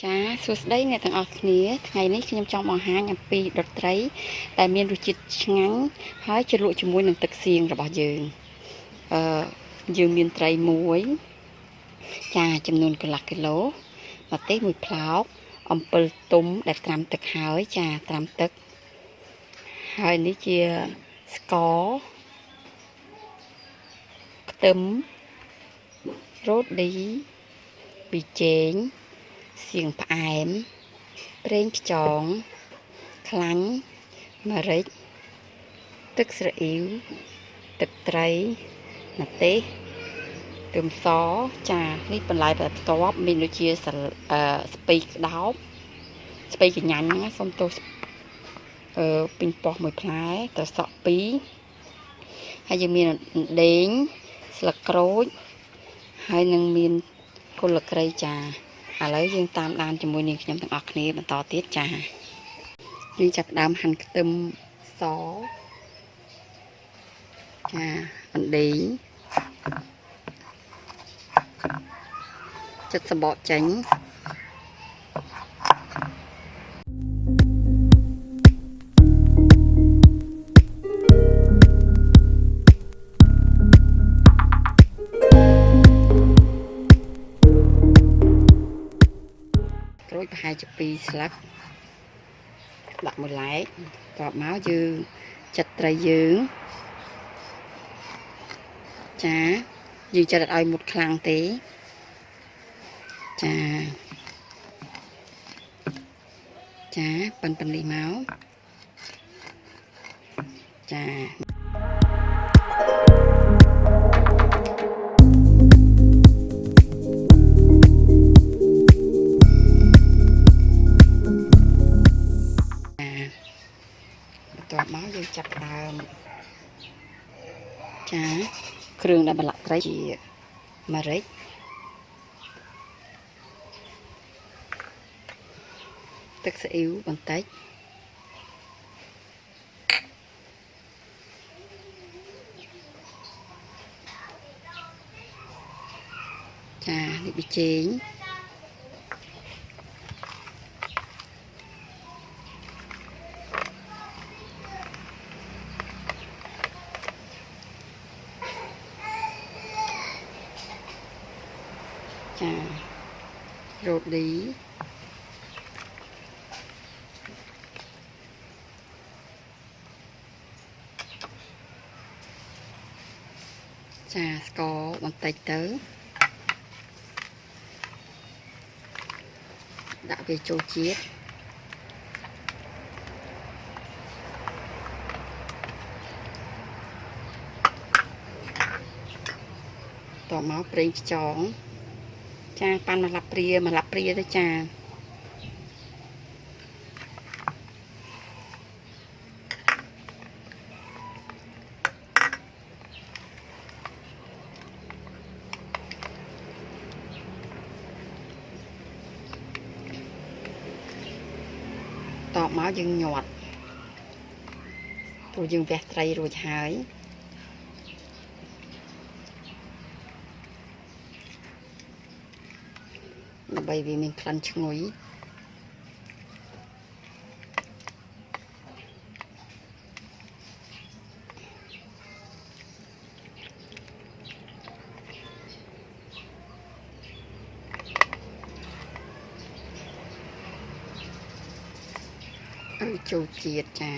ចាសួស្តីអ្នកទាំងអស់គ្នាថ្ងៃនេះខ្ញុំចង់បង្ហាញអំពីដុតត្រីដែលមានរសជាតិឆ្ងាញ់ហើយជ្រលក់ជាមួយនឹងទឹកសៀងរបស់យើងយើងមានត្រីមួយចាចំនួនកន្លះគីឡូម្ទេសមួយផ្លោកអំពិលទុំដែលត្រាំទឹកហើយចាត្រាំទឹកហើយនេះជាស្ករខ្ទឹមរ៉ូឌីប៊ីចេងសៀងផ្អែមប្រេងខ្យងខ្លាញ់ម្រេចទឹកស្រអ៊ីវទឹកត្រីម្ទេសខ្ទឹមសចានេះបន្លែបន្ទាប់មានដូចជាស្ពៃក្តោបស្ពៃកញ្ញាញ់ហ្នឹងសុំទោសពេញប៉ោះមួយផ្លែត្រសក់2ហើយយើងមានអណ្ដេងស្លឹកក្រូចហើយនឹងមានគល់ក្រីចាឥឡូវយើងតាមដានជាមួយនាងខ្ញុំទាំងអស់គ្នាបន្តទៀតចាយើងចាប់ផ្ដើមហាន់ខ្ទឹមសចាអណ្ដេងចិតសម្បកចេញក្រូចប្រហែលជា2ស្លឹកដាក់មួយឡែកត្រប់មកយើងចិតត្រីយើងចាយើងចិតឲ្យមុតខ្លាំងទេចាប៉ិននេះមកចាបន្ទាប់មកយើងចាប់ដើមចាគ្រឿងដែលបន្លាក់ត្រីជាម្រេចទឹកស៊ីអ៊ីវបន្តិចចានេះប៊ីចេងចារ៉ូឌីចាស្ករបន្តិចទៅដាក់វាចូលជាតិតមកប្រេងខ្យងចាប៉ាន់ម្លាប់ព្រាទៅចាតមកយើងញាត់ព្រោះយើងវះត្រីរួចហើយដើម្បីវាមានក្លិនឈ្ងុយឲ្យចូលជាតិចា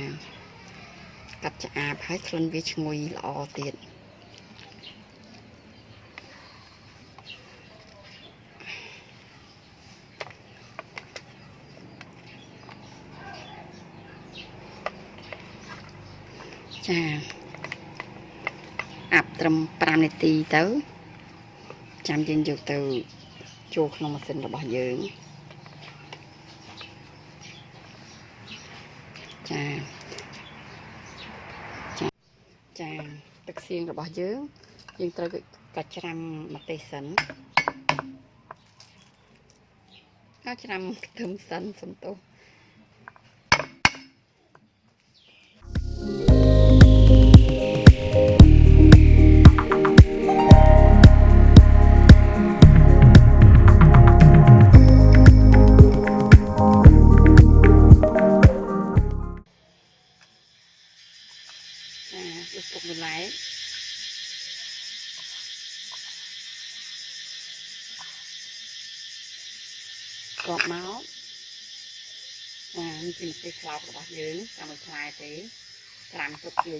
កាត់ឆ្អាបហើយក្លិនវាឈ្ងុយល្អទៀតចាអាប់ត្រឹម5នាទីទៅចាំយើងយកទៅចូលក្នុងម៉ាស៊ីនរបស់យើងចាទឹកសៀងរបស់យើងត្រូវកាច់ច្រាំម្ទេសសិនច្រាំខ្ទឹមសិនសុំទោស gọt máu như cái cái lọc của bác dưỡng xong rồi khai tí làm chút gì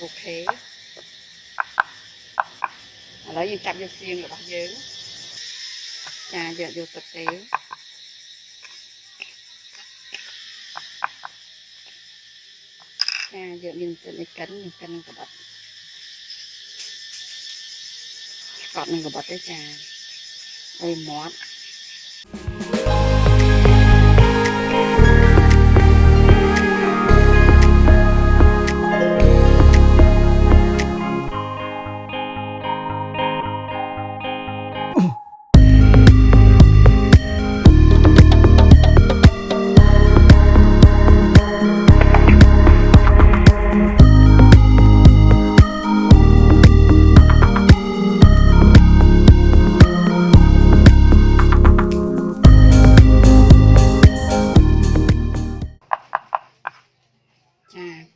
ok lấy dương chăm vô xiên của bác dưỡng trà dựa vô tập tế trà dựa nhìn sự lấy cân của bác gọt mình của bác tới trà ôi mót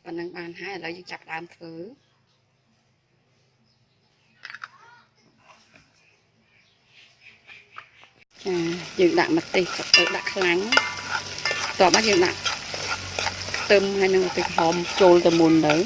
còn đang bàn hai là dương chặt làm thứ dương đạn mặt tì tự đặt lánh tỏ bắt dương đạn tôm hay năng tịch hòm trôi từ mùn đấy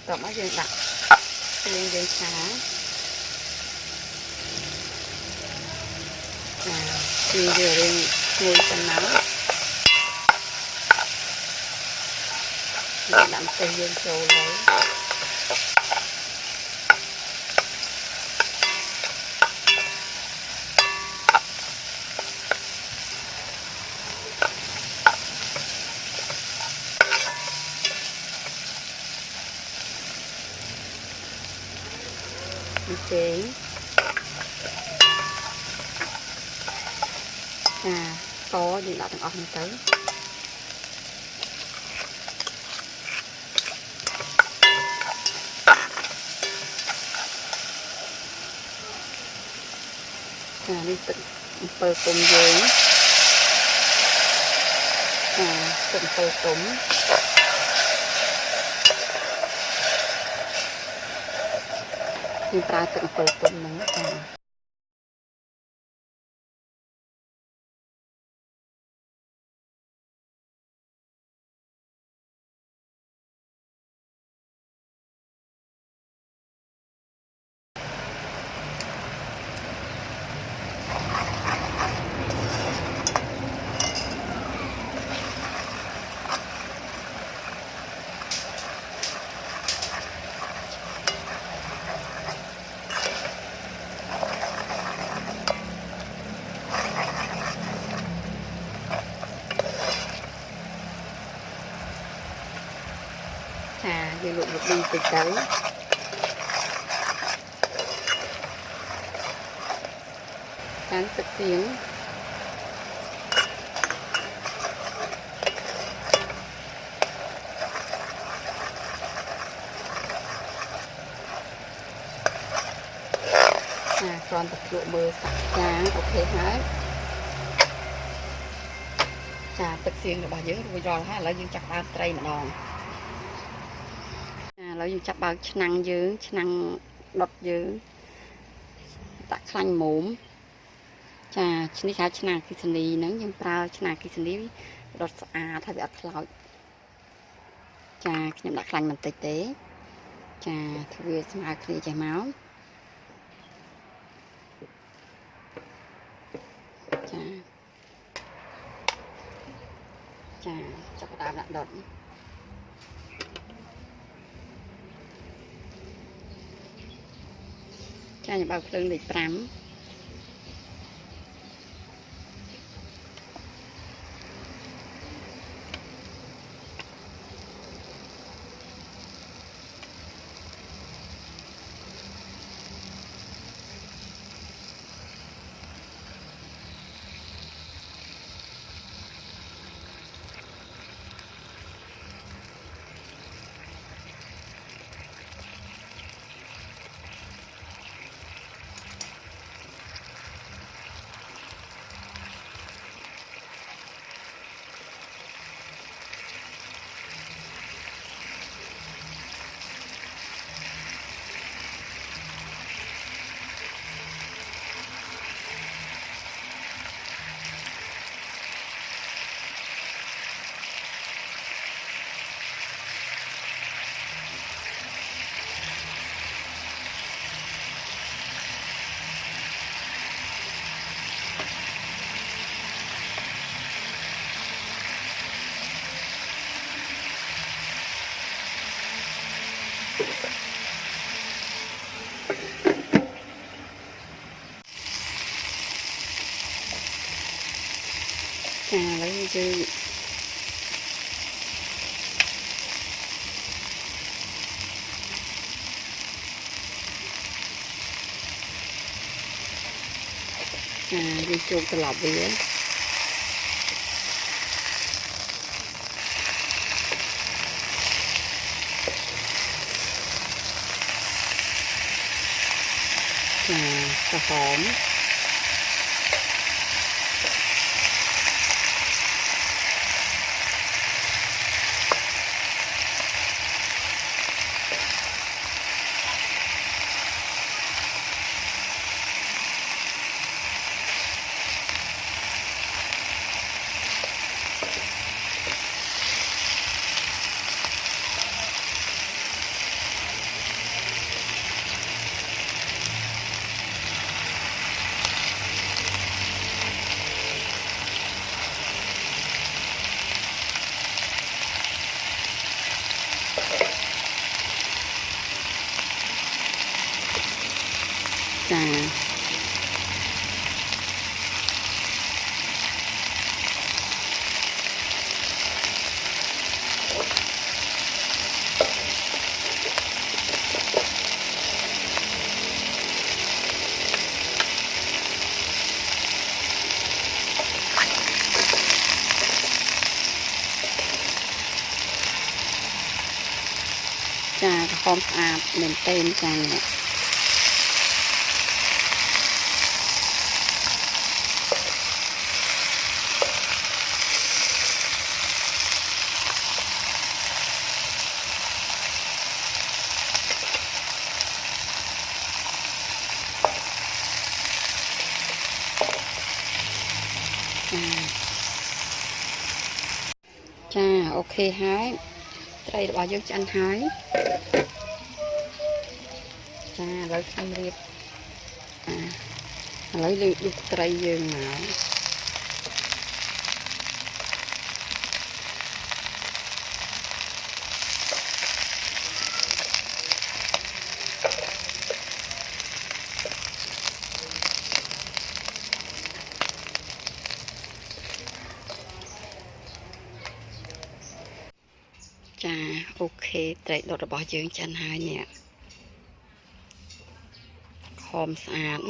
tỏ bắt dương đặt xiên dương xá xiên dừa lên ngồi chân nắng làm cây dương trầu lấy chế có gì đó thằng ốc tới đi tự bơ cùng dưới tự bơ cùng nhưng ta tự bơ cùng nữa dương lụi một đi từ tới cán sực tiếng còn tập lụa bơ sáng ok hết tức xiên là bà dưới rồi ha lấy dương chặt ba tray mà đòn lấy dương chặt bao năng dưới năng đọt dưới tạ khanh mũm chini khá năng khi sinh đi nắng nhưng prao năng khi sinh đi đọt thay bị ắt lòi ចាខ្ញុំដាក់ខ្លាញ់បន្តិចទេចាធ្វើស្មើគ្នាចេះមកចាចាប់ផ្ដើមដាក់ដុតចាខ្ញុំបើកភ្លើងលេខ5ចាឥឡូវយើងជោគត្រឡប់វាចាក្រហមចាក្រហមស្អាតមែនទែនចានេះចាអូខេហើយត្រីរបស់យើងឆ្អិនហើយចាឥឡូវខ្ញុំរៀបឥឡូវយើងដុសត្រីយើងមកចាអូខេត្រីដុតរបស់យើងឆ្អិនហើយនេះហមស្អាត